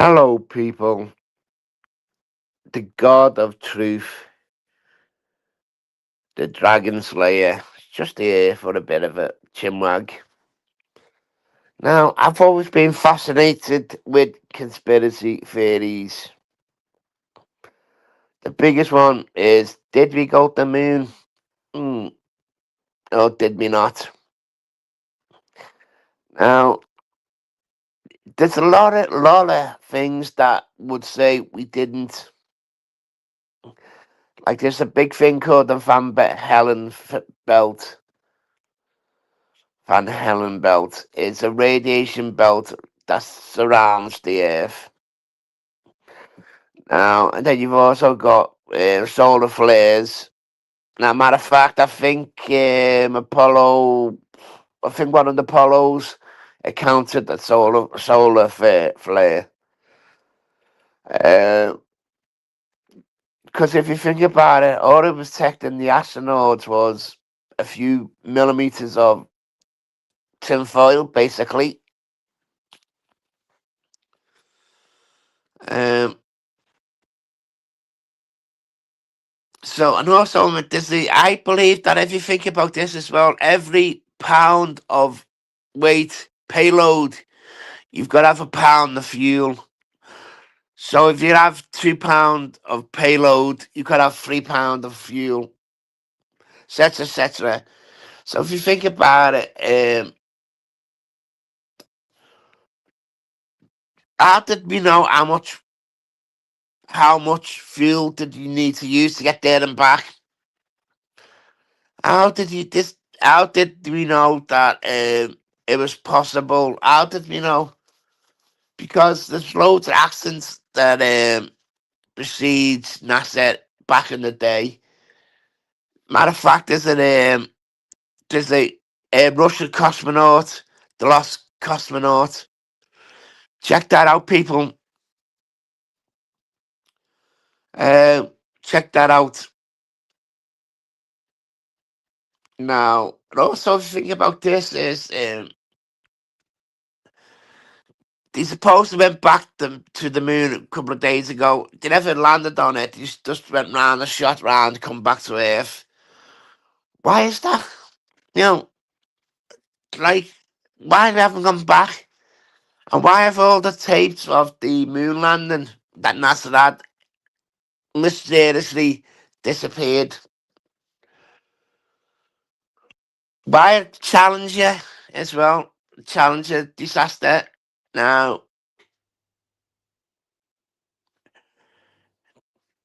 Hello, people. The God of Truth, the Dragon Slayer, is just here for a bit of a chinwag. Now, I've always been fascinated with conspiracy theories. The biggest one is: did we go to the moon? Hmm, or did we not? Now, there's a lot of things that would say we didn't. Like, there's a big thing called the belt. Van Halen belt is a radiation belt that surrounds the Earth. Now, and then you've also got solar flares. Now, matter of fact, I think one of the Apollos encountered the flare. Because if you think about it, all it was protecting the astronauts was a few millimeters of tinfoil, basically. Um, So, and also with this, I believe that if you think about this as well, every pound of weight payload, you've got to have a pound of fuel. So if you have £2 of payload, you've got to have £3 of fuel, etc., etc. So if you think about it, how did we know how much fuel did you need to use to get there and back? How did you this? How did we know that it was possible? How did we know? Because there's loads of accidents that precedes NASA back in the day. Matter of fact, there's a Russian cosmonaut, the lost cosmonaut. Check that out, people. Um, Check that out. Now, and also the thing about this is they supposedly went back to the moon a couple of days ago. They never landed on it. They just went round and shot round, come back to Earth. Why is that? You know, like, why they haven't come back? And why have all the tapes of the moon landing that NASA had mysteriously disappeared? Why Challenger as well? Challenger disaster. Now,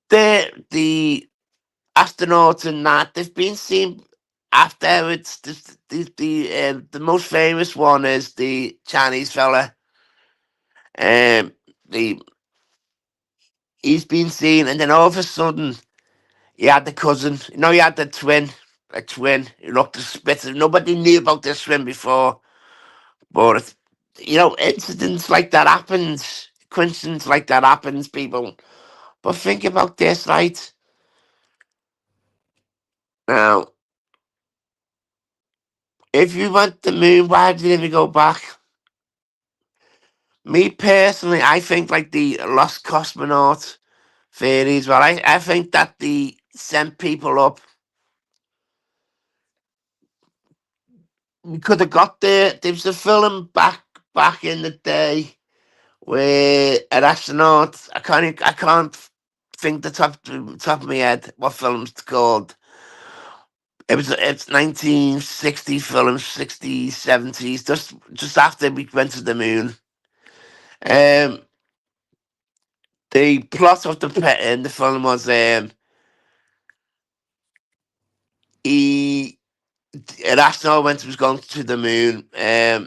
the astronauts and that they've been seen afterwards. The most famous one is the Chinese fella. Um, the He's been seen, and then all of a sudden he had the cousin. He had a twin. He looked a spit. Nobody knew about this twin before, but incidents like that happens. Coincidence like that happens, people. But think about this, right? Now, if you went to the moon, why did you never go back? Me personally, I think like the lost cosmonaut theories. Well, I think that they sent people up. We could have got there. There was a film back in the day where an astronaut. I can't think the top of my head what film's called. It's 1960 film, 60s, 70s, just after we went to the moon. Um, the plot of in the film was he an astronaut was going to the moon. Uh,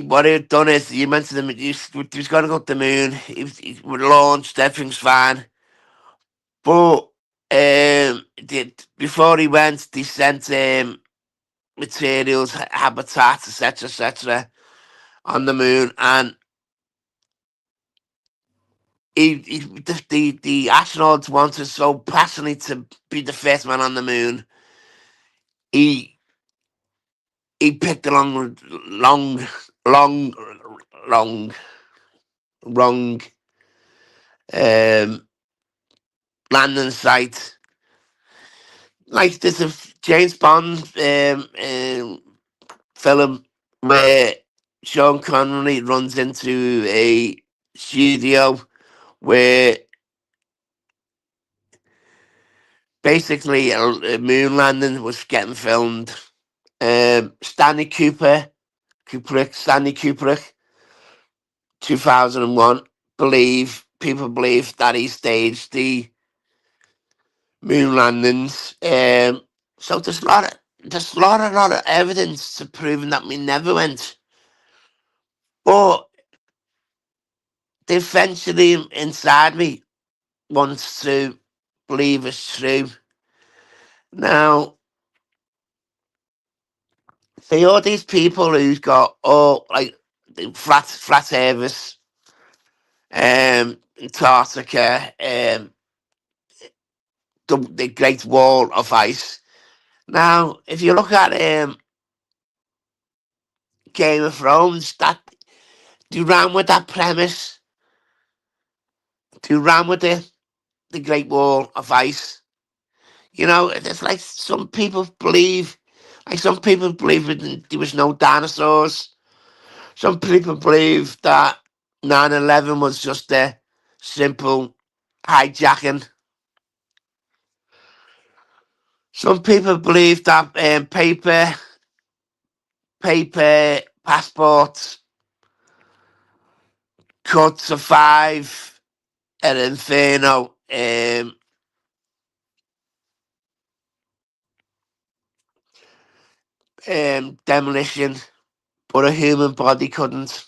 what he had done is he went to the moon. He was going to go to the moon. He was launched. Everything's fine. But before he went, they sent materials, habitats, etc., etc., on the moon, and the astronauts wanted so passionately to be the first man on the moon. He he picked the long, long, wrong um, landing site. Like there's a James Bond film where Sean Connery runs into a studio where basically a moon landing was getting filmed. Stanley Kubrick, 2001, people believe that he staged the moon landings. So there's a lot of evidence to proving that we never went. But eventually inside me wants to believe it's true. Now, see all these people who's got all like the flat earthers, Antarctica, the Great Wall of Ice. Now, if you look at Game of Thrones, that they ran with that premise, they ran with the Great Wall of Ice. You know, it's like some people believe there was no dinosaurs. Some people believe that 9/11 was just a simple hijacking. Some people believe that paper passports could survive an inferno demolition, but a human body couldn't.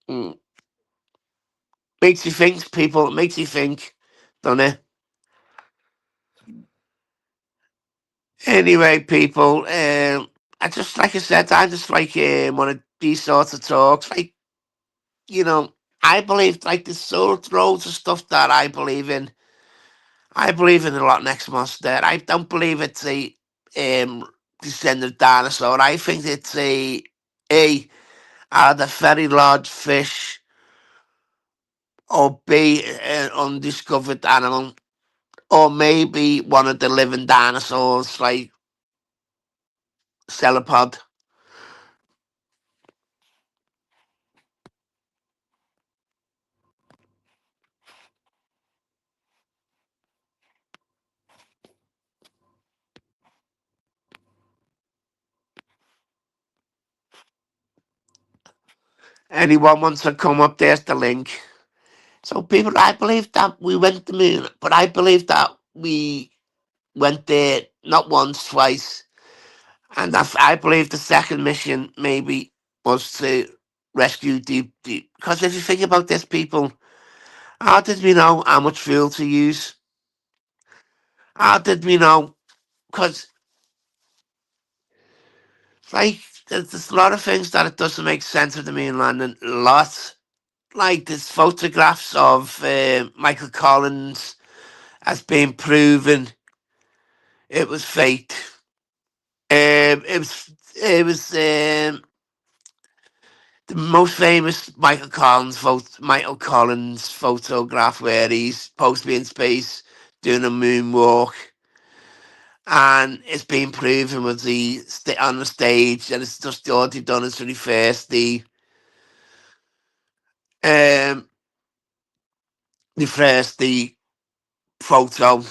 Mm. Makes you think, people. It makes you think, doesn't it? Anyway, people. I just like I said, I just like one of these sorts of talks. Like you know, I believe like there's so loads of stuff that I believe in. I believe in a lot next monster. I don't believe it's a descendant dinosaur. I think it's a either very large fish or B an undiscovered animal or maybe one of the living dinosaurs like Celopod. Anyone wants to come up, there's the link. So people, I believe that we went to the moon, but I believe that we went there not once, twice. And I believe the second mission maybe was to rescue Deep Deep. Because if you think about this, people, how did we know how much fuel to use? How did we know? Because, like, there's a lot of things that it doesn't make sense with the moon landing. A lot. Like, there's photographs of Michael Collins as being proven it was fake. It was the most famous Michael Collins photograph where he's supposed to be in space doing a moonwalk, and it's been proven with on the stage, and it's just all they've done is to reverse um the photo.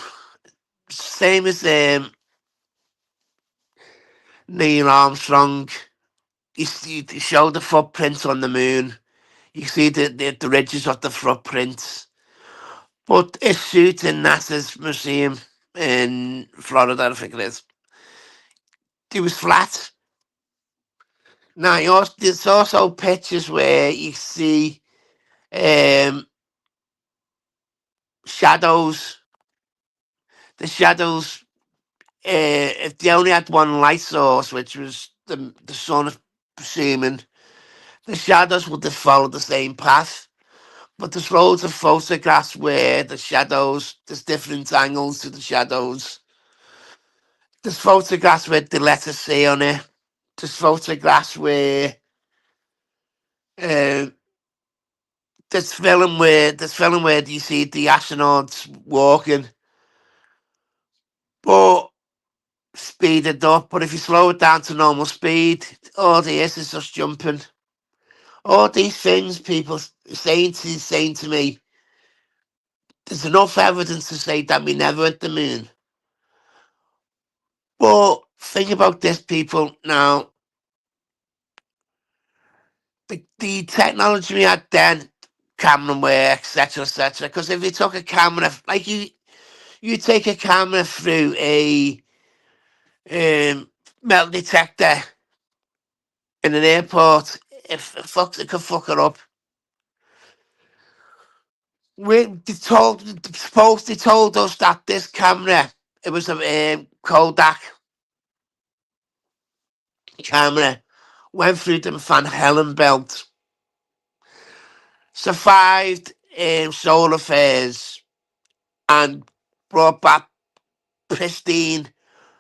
Same as Neil Armstrong. You show the footprints on the moon. You see the ridges of the footprints. But it's shoot in NASA's museum in Florida, I think it is. It was flat. Now, there's also pictures where you see um, shadows. The shadows, if they only had one light source, which was the sun, presuming, the shadows would have followed the same path. But there's loads of photographs where there's different angles to the shadows. There's photographs with the letter C on it. there's photographs where uh, there's film where you see the astronauts walking, but speeded up. But if you slow it down to normal speed, all the is just jumping. All these things people saying to me, there's enough evidence to say that we never went to the moon. But think about this, people. Now, the technology we had then, camera work, etc., etc. Because if you took a camera, like you take a camera through a metal detector in an airport, if it could fuck it up. They told us that this camera, it was a Kodak camera, went through the Van Halen belt, survived solar flares, and brought back pristine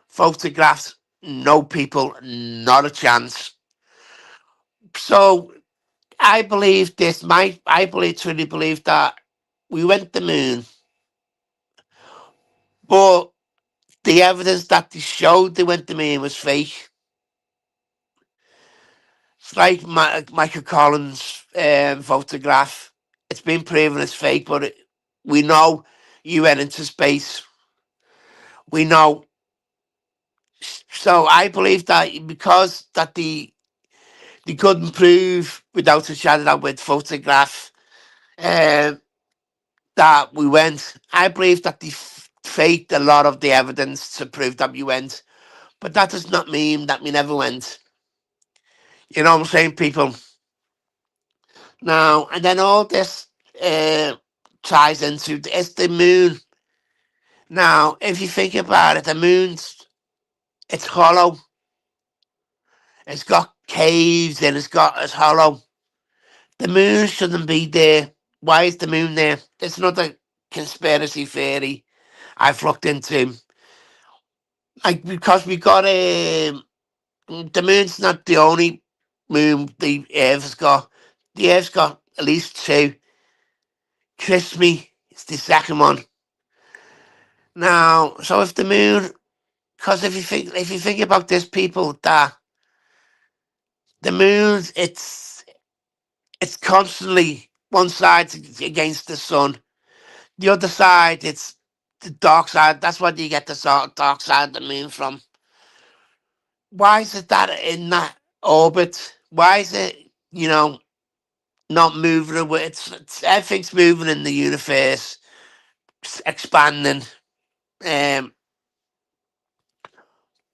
photographs. No people, not a chance. So I believe this. Truly believe that we went to the moon, but the evidence that they showed they went to the moon was fake. It's like Michael Collins' photograph. It's been proven it's fake, but we know you went into space. We know. So I believe that because that they couldn't prove without a shadow with photograph um, that we went. I believe that they faked a lot of the evidence to prove that we went, but that does not mean that we never went. You know what I'm saying, people? Now, and then all this uh, ties into it's the moon. Now, if you think about it, the moon's it's hollow. It's got caves and it's hollow. The moon shouldn't be there. Why is the moon there? There's another conspiracy theory I've looked into. Like because we got the moon's not the only moon the Earth's got. The Earth's got at least two. Trust me, it's the second one. Now, so if the moon, because if you think about this, people, that the moon, it's constantly one side against the sun, the other side it's the dark side. That's where you get the dark side of the moon from. Why is it that in that orbit? Why is it not moving away? It's everything's moving in the universe, expanding. Um,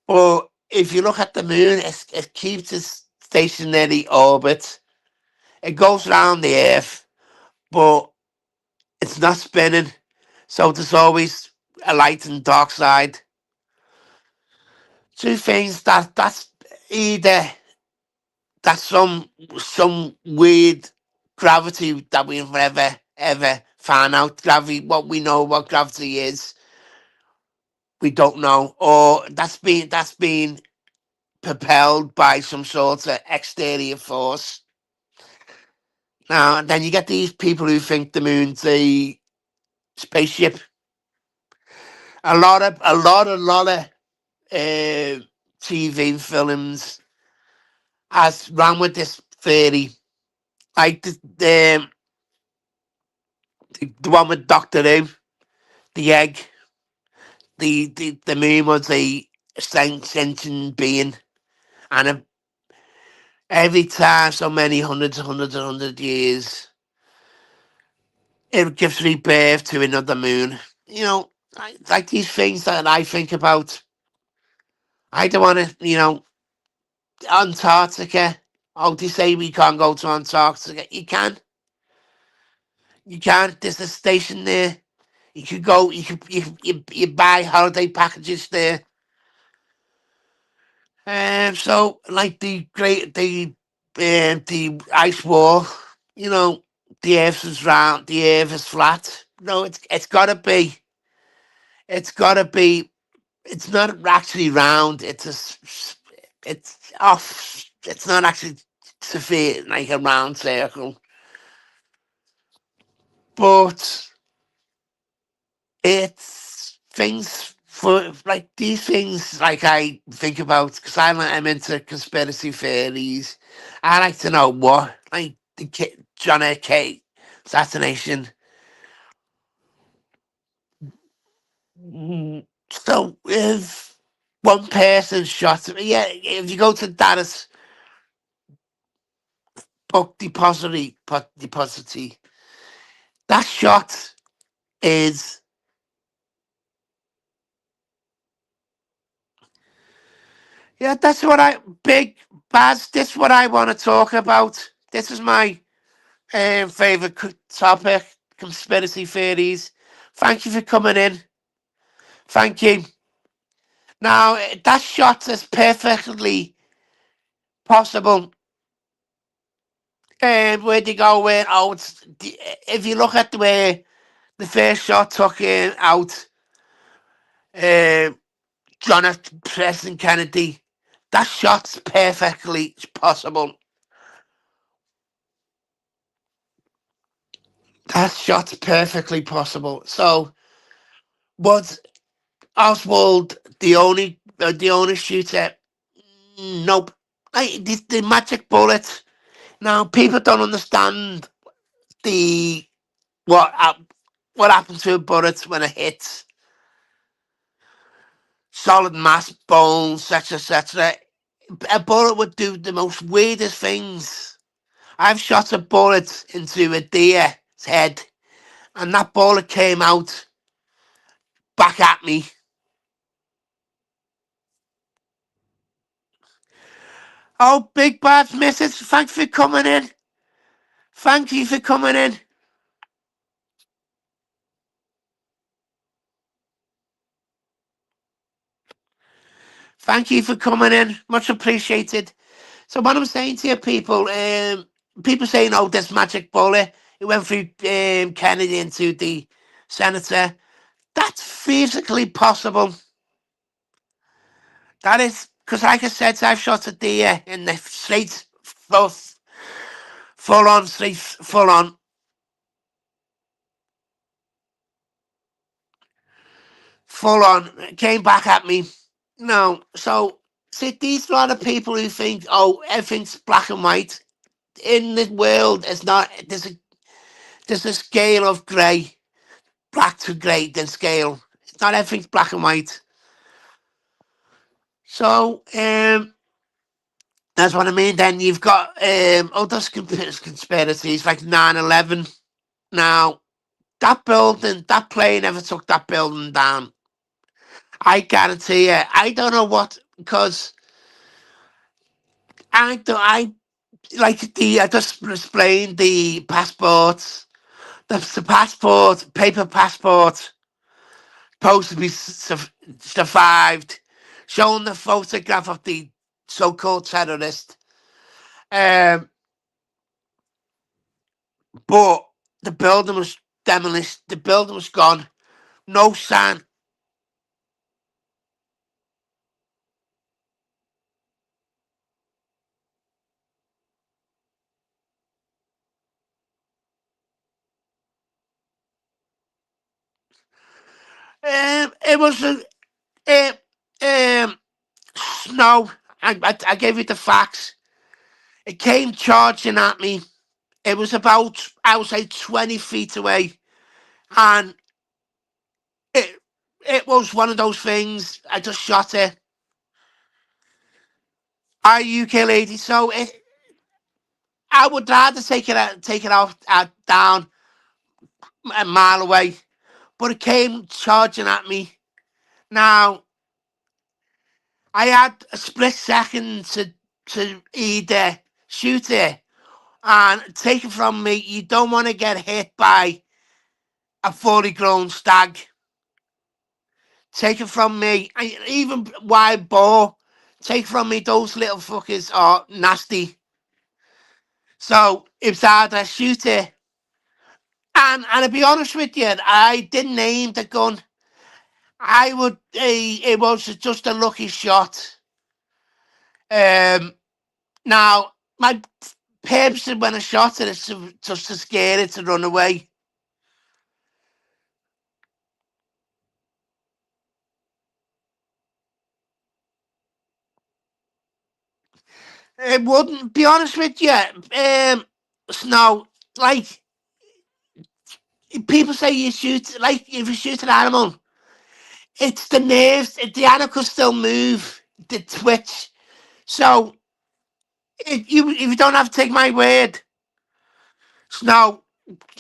but if you look at the moon, it keeps its stationary orbit. It goes around the Earth, but it's not spinning. So there's always a light and dark side. Two things that's either that's some weird gravity that we've never ever found out. Gravity, what we know what gravity is, we don't know, or that's been propelled by some sort of exterior force. Now, and then you get these people who think the moon's a spaceship. A lot of TV films has ran with this theory, like the one with Doctor Who, the egg, the moon was a sentient being, and every time, so many hundreds of years, it gives rebirth to another moon. Like these things that I think about. I don't want to, Antarctica. Oh, they say we can't go to Antarctica. You can. You can. There's a station there. You could go. You buy holiday packages there. So like the ice wall. You know, the Earth is round. The Earth is flat. No, it's gotta be. It's gotta be. It's not actually round. It's off. It's not actually severe, like a round circle, but it's things for like these things. Like I think about because I'm into conspiracy theories. I like to know what like the John F. K. assassination. So if one person shot, yeah, if you go to Dallas Book Depository, that shot is, yeah, that's what I, Big Baz, this is what I want to talk about. This is my favorite topic, conspiracy theories. Thank you for coming in. Thank you. Now, that shot is perfectly possible. Where they go in, oh, if you look at the way the first shot took out um John F. President Kennedy, that shot's perfectly possible. That shot's perfectly possible. So, was Oswald the only shooter? Nope. The magic bullet. Now, people don't understand the what what happens to a bullet when it hits solid mass, bones, etc., etc. A bullet would do the most weirdest things. I've shot a bullet into a deer's head, and that bullet came out back at me. Oh, Big Bad Missus, thanks for coming in. Thank you for coming in. Thank you for coming in. Much appreciated. So what I'm saying to you, people, people saying, "Oh, this magic bullet, it went through Kennedy into the senator." That's physically possible. That is because, like I said, I've shot a deer in the straight, full on, straight, full on, full on. Came back at me. No, so see, these are the people who think, "Oh, everything's black and white." In the world, it's not. There's a scale of grey, black to grey, then scale. It's not everything's black and white. So that's what I mean. Then you've got other conspiracies like 9/11. Now that building, that plane never took that building down. I guarantee you. I don't know what because I like the I just explained the passports. The passport, paper passport, supposed to be survived, showing the photograph of the so-called terrorist. Um, but the building was demolished. The building was gone. No sign. It was a snow. I gave you the facts. It came charging at me. It was about, I would say, 20 feet away. And it it was one of those things. I just shot it. UK lady. So I would rather take it off down a mile away. But it came charging at me. Now, I had a split second to either shoot it and take it from me. You don't want to get hit by a fully grown stag. Take it from me. Even wild boar. Take from me. Those little fuckers are nasty. So it's either shoot it. And to be honest with you, I didn't aim the gun. I would. It was just a lucky shot. Um, Now, my purpose when I shot it is just to scare it to run away. It wouldn't be honest with you. Snow, like people say, you shoot like if you shoot an animal, it's the nerves. The animal can still move, the twitch. So if you don't have to take my word, Snow,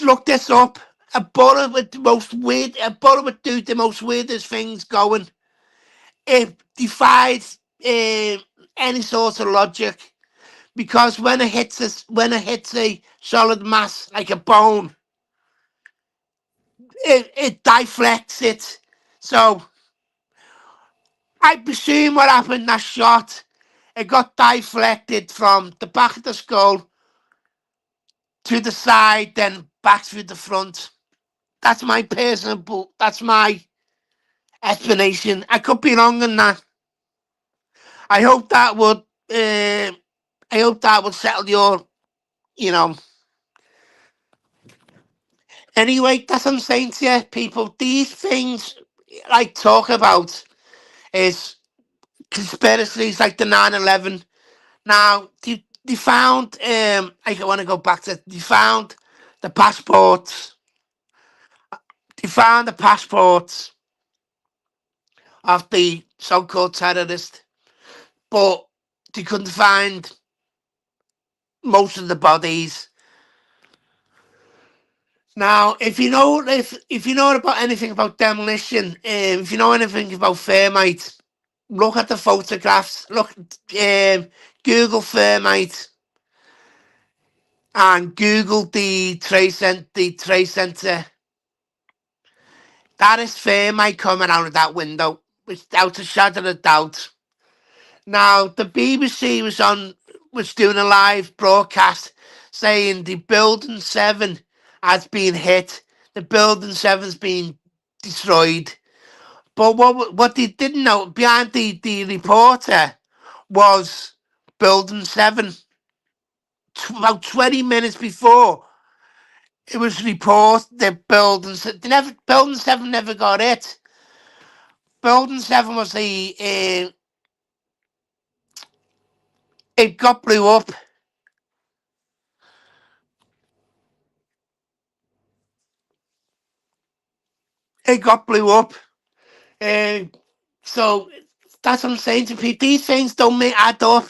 look this up. A bullet with the most weird. A bullet would do the most weirdest things going. It defies any sort of logic because when it hits a solid mass like a bone, it deflects it. So I presume what happened in that shot, it got deflected from the back of the skull to the side, then back through the front. That's my personal, that's my explanation. I could be wrong in that. I hope that would, uh, I hope that would settle your, you know. Anyway, that's what I'm saying to you, people. These things I talk about is conspiracies like the 9/11. Now, they found, I want to go back to, they found the passports. They found the passports of the so-called terrorist, but they couldn't find most of the bodies. Now, if you know about anything about demolition, if you know anything about thermite, look at the photographs. Look, Google thermite and Google the trace center. That is thermite coming out of that window, without a shadow of a doubt. Now, the BBC was doing a live broadcast saying the building 7 has been hit. The building 7's been destroyed. But what they didn't know behind the reporter was building 7. About 20 minutes before it was reported that building 7 never got hit. Building 7 was it got blew up. It got blew up. Uh, so that's what I'm saying to people. These things don't add up.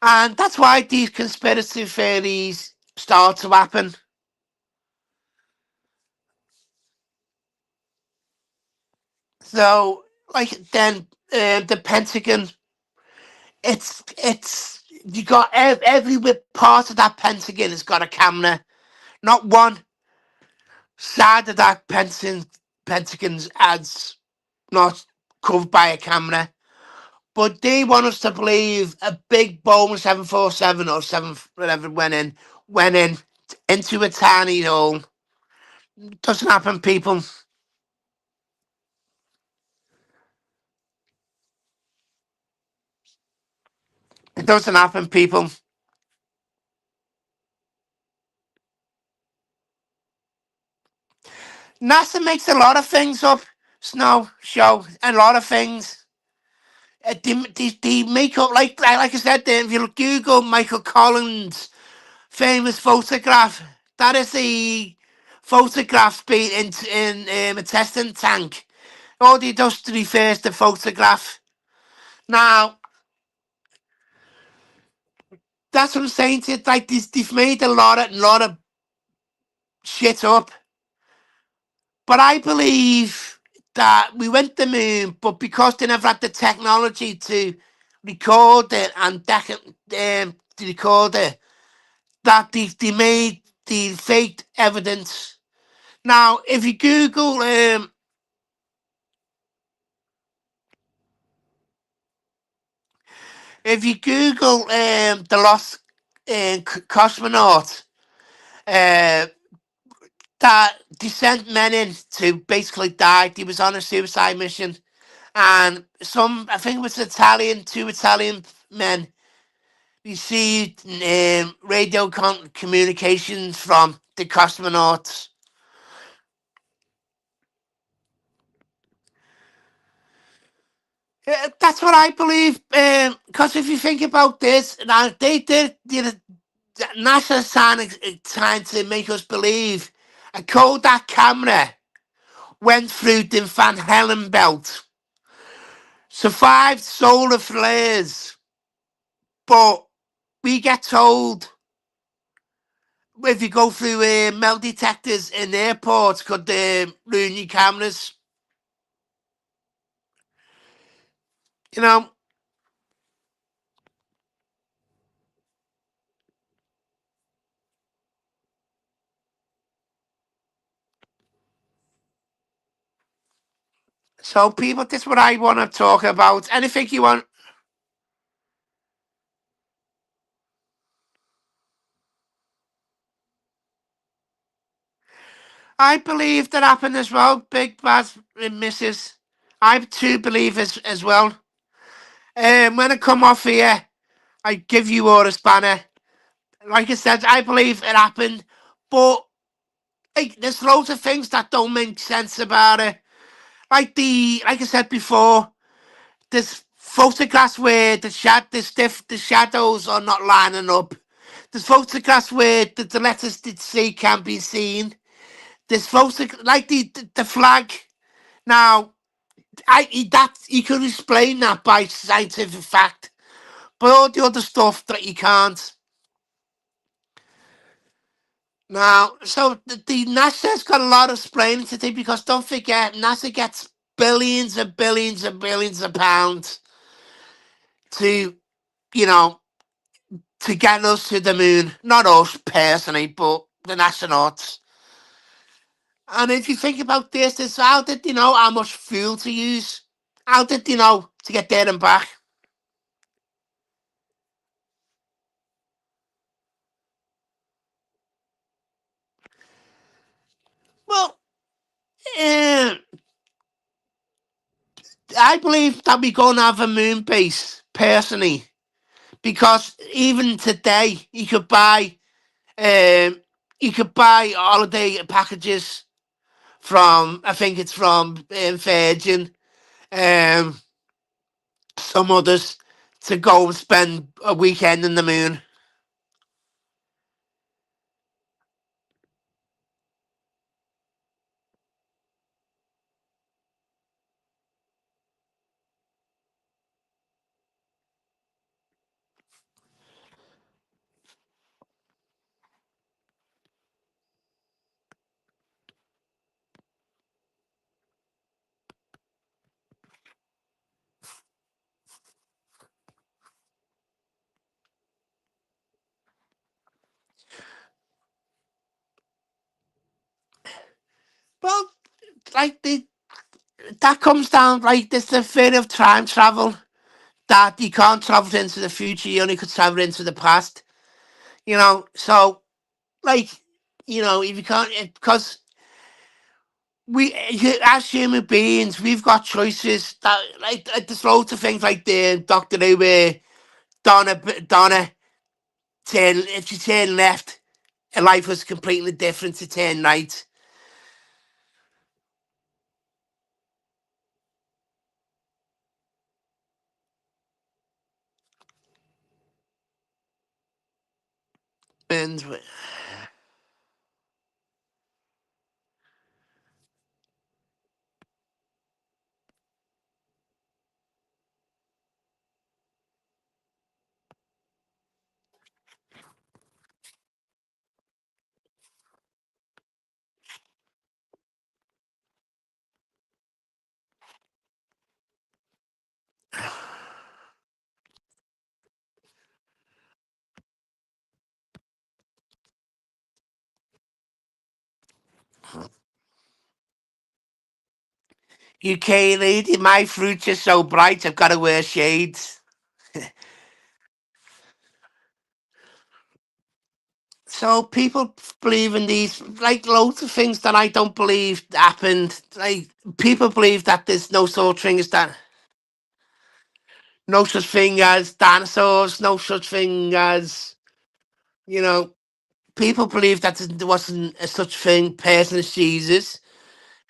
And that's why these conspiracy theories start to happen. So, like, then the Pentagon, it's you got every part of that Pentagon has got a camera. Not one side of that Pentagon's as not covered by a camera. But they want us to believe a big Boeing 747 or 7 whatever went in into a tiny hole. Doesn't happen, people. It doesn't happen, people. NASA makes a lot of things up. Snow show a lot of things. They make up like I said. If you Google Michael Collins' famous photograph, that is the photograph being in a testing tank. All they just refers to photograph. Now that's what I'm saying to you. Like they've made a lot of shit up. But I believe that we went to the moon, but because they never had the technology to record it and to record it, that they made the fake evidence. Now, if you Google the lost cosmonaut, uh, that they sent men in to basically die. He was on a suicide mission, and I think it was two Italian men. received radio communications from the cosmonauts. That's what I believe. Because if you think about this, now they did, NASA trying to make us believe a Kodak camera went through the Van Halen belt, survived solar flares, but we get told if you go through metal detectors in airports could ruin your cameras. You know, so people, this is what I want to talk about. Anything you want? I believe that happened as well. Big bad misses. I too believe as well. When I come off here, I give you all a spanner. Like I said, I believe it happened, but like, there's loads of things that don't make sense about it. Like I said before, there's photographs where the shadows are not lining up. There's photographs where the letters did see can be seen. There's like the flag. Now, that you can explain that by scientific fact, but all the other stuff that you can't. Now, so the NASA's got a lot of explaining to do because don't forget, NASA gets billions and billions and billions of pounds to, you know, to get us to the moon. Not us personally, but the astronauts. And if you think about this, is how did they know how much fuel to use? How did they know to get there and back? Well, uh, I believe that we're going to have a moon base, personally, because even today um, you could buy holiday packages from, I think it's from Virgin, um, some others, to go and spend a weekend in the moon. Well, like that comes down like this the fear of time travel, that you can't travel into the future, you only could travel into the past. So like, if you can't, because as human beings, we've got choices that like there's loads of things like the Doctor Who where Donna turn if she turned left, her life was completely different to turn right. And UK lady, my future's so bright, I've got to wear shades. So people believe in these, like loads of things that I don't believe happened. Like people believe that there's no such thing as that. No such thing as dinosaurs. No such thing as, you know, people believe that there wasn't a such thing person as Jesus.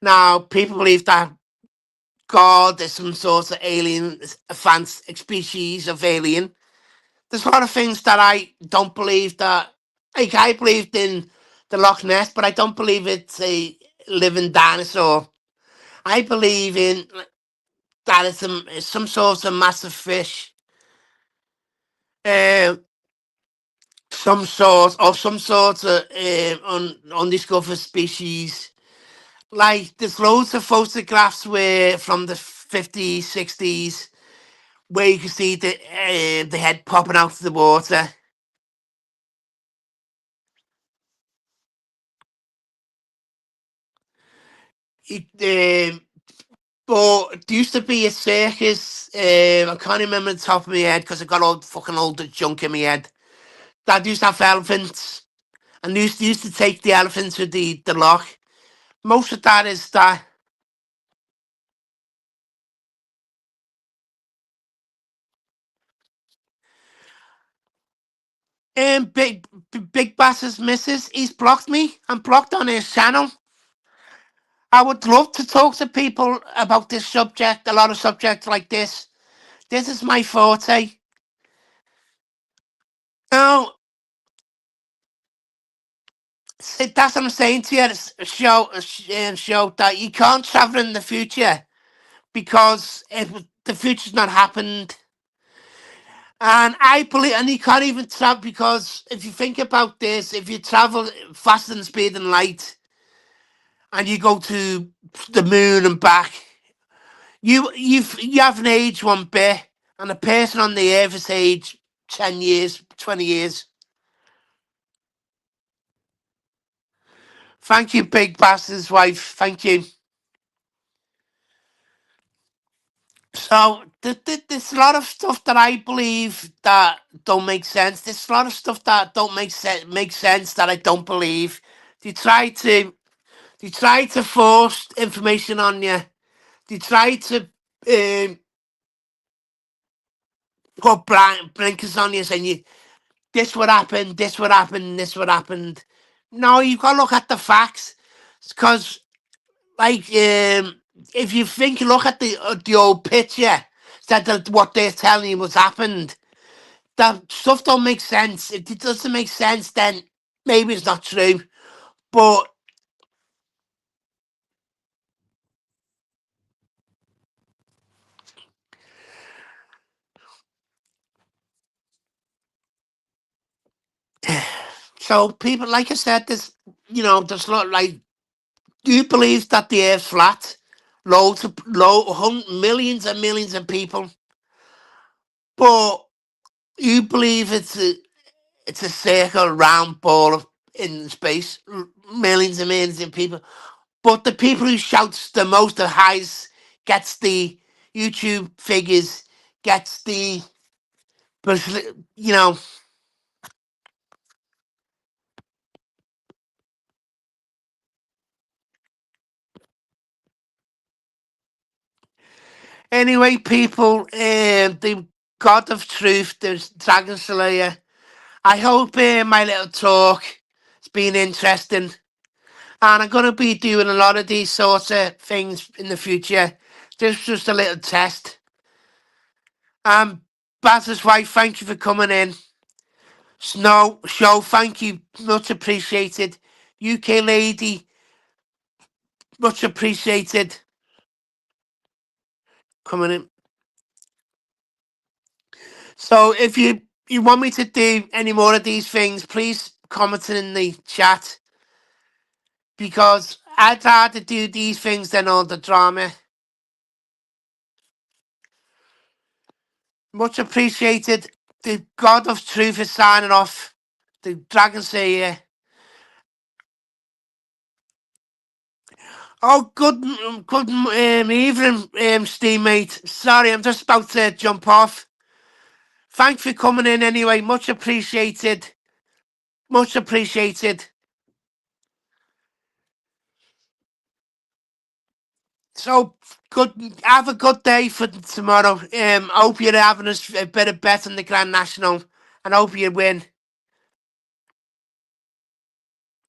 Now, people believe that God is some sort of alien, advanced species of alien. There's a lot of things that I don't believe that. Like, I believed in the Loch Ness, but I don't believe it's a living dinosaur. I believe in that it's some sort of massive fish, uh, some sort of undiscovered species. Like, there's loads of photographs where from the 50s, 60s, where you can see the head popping out of the water. It, but there used to be a circus. I can't remember the top of my head because I got all fucking older junk in my head. That used to have elephants, and used to take the elephants to the loch. Most of that is that Big Bass's missus. He's blocked me. I'm blocked on his channel. I would love to talk to people about this subject. A lot of subjects like this. This is my forte. No, that's what I'm saying to you. Show that you can't travel in the future because the future's not happened. And I believe, and you can't even travel because if you think about this, if you travel faster than speed and light, and you go to the moon and back, you haven't aged one bit, and a person on the earth has aged 10 years, 20 years. Thank you, Big Bastard's wife. Thank you. So there's a lot of stuff that I believe that don't make sense. There's a lot of stuff that don't make sense that I don't believe. They try to they try to force information on you. They try to put blinkers on you, saying you this would happen, this would happen, this would happen. No, you've got to look at the facts, because like if you think look at the old picture, that what they're telling you was happened. That stuff don't make sense. If it doesn't make sense, then maybe it's not true. But so people, like I said, there's not like, do you believe that the Earth's flat? Millions and millions of people, but you believe it's a circle, round ball in space. Millions and millions of people, but the people who shouts the most, the highest, gets the YouTube figures, gets the, but you know. Anyway, people, the God of Truth, the Dragon Slayer. I hope my little talk has been interesting, and I'm going to be doing a lot of these sorts of things in the future. This is just a little test. Baz's wife, thank you for coming in. Snow Show, thank you, much appreciated. UK lady, much appreciated, coming in. So if you want me to do any more of these things, please comment in the chat, because I'd rather do these things than all the drama. Much appreciated. The God of Truth is signing off. The Dragon Slayer. Oh, good evening, Steve, mate. Sorry, I'm just about to jump off. Thanks for coming in anyway. Much appreciated. Much appreciated. So good. Have a good day for tomorrow. Hope you're having a bit of bet on the Grand National, and hope you win.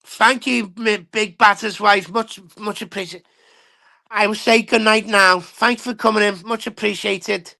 Thank you, big batter's wife. Much appreciated. I will say good night now. Thanks for coming in. Much appreciated.